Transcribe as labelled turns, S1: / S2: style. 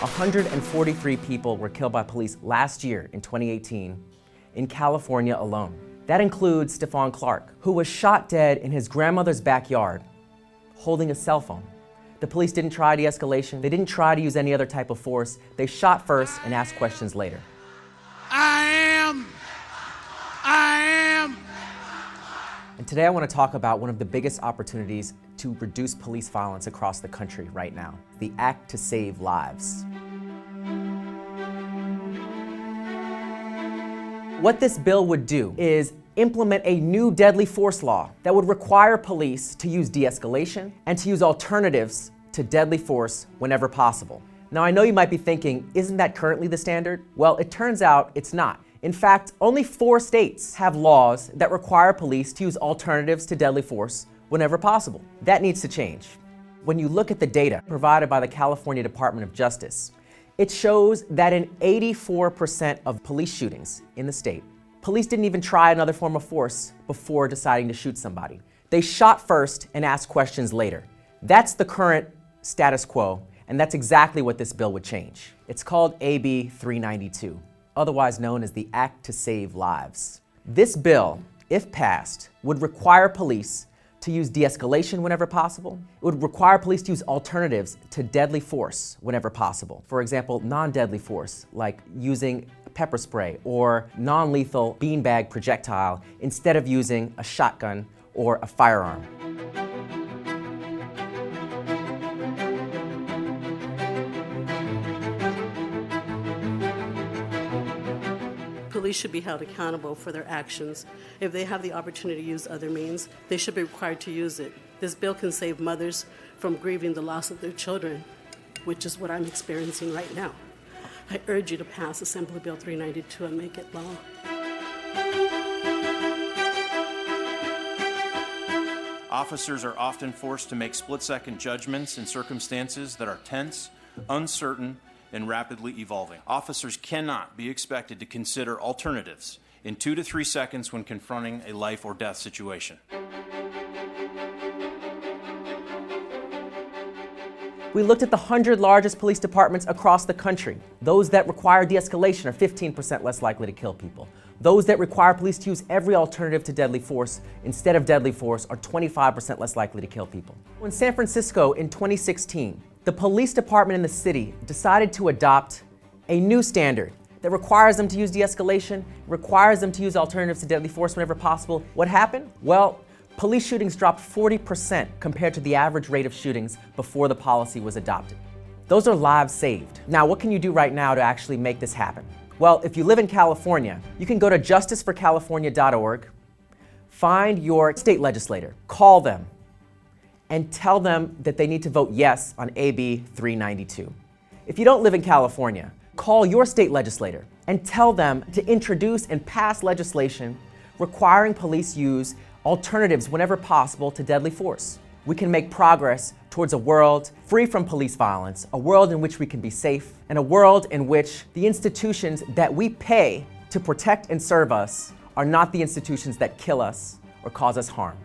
S1: 143 people were killed by police last year in 2018 in California alone. That includes Stephon Clark, who was shot dead in his grandmother's backyard holding a cell phone. The police didn't try de-escalation. They didn't try to use any other type of force. They shot first and asked questions later.
S2: I am.
S1: And today I want to talk about one of the biggest opportunities to reduce police violence across the country right now, the Act to Save Lives. What this bill would do is implement a new deadly force law that would require police to use de-escalation and to use alternatives to deadly force whenever possible. Now, I know you might be thinking, isn't that currently the standard? Well, it turns out it's not. In fact, only 4 states have laws that require police to use alternatives to deadly force whenever possible. That needs to change. When you look at the data provided by the California Department of Justice, it shows that in 84% of police shootings in the state, police didn't even try another form of force before deciding to shoot somebody. They shot first and asked questions later. That's the current status quo, and that's exactly what this bill would change. It's called AB 392, otherwise known as the Act to Save Lives. This bill, if passed, would require police to use de-escalation whenever possible. It would require police to use alternatives to deadly force whenever possible. For example, non-deadly force, like using pepper spray or non-lethal beanbag projectile instead of using a shotgun or a firearm.
S3: Police should be held accountable for their actions. If they have the opportunity to use other means, they should be required to use it. This bill can save mothers from grieving the loss of their children, which is what I'm experiencing right now. I urge you to pass Assembly Bill 392 and make it law.
S4: Officers are often forced to make split-second judgments in circumstances that are tense, uncertain, and rapidly evolving. Officers cannot be expected to consider alternatives in 2 to 3 seconds when confronting a life or death situation.
S1: We looked at the 100 largest police departments across the country. Those that require de-escalation are 15% less likely to kill people. Those that require police to use every alternative to deadly force instead of deadly force are 25% less likely to kill people. In San Francisco in 2016, the police department in the city decided to adopt a new standard that requires them to use de-escalation, requires them to use alternatives to deadly force whenever possible. What happened? Well, police shootings dropped 40% compared to the average rate of shootings before the policy was adopted. Those are lives saved. Now, what can you do right now to actually make this happen? Well, if you live in California, you can go to justiceforcalifornia.org, find your state legislator, call them, and tell them that they need to vote yes on AB 392. If you don't live in California, call your state legislator and tell them to introduce and pass legislation requiring police use alternatives whenever possible to deadly force. We can make progress towards a world free from police violence, a world in which we can be safe, and a world in which the institutions that we pay to protect and serve us are not the institutions that kill us or cause us harm.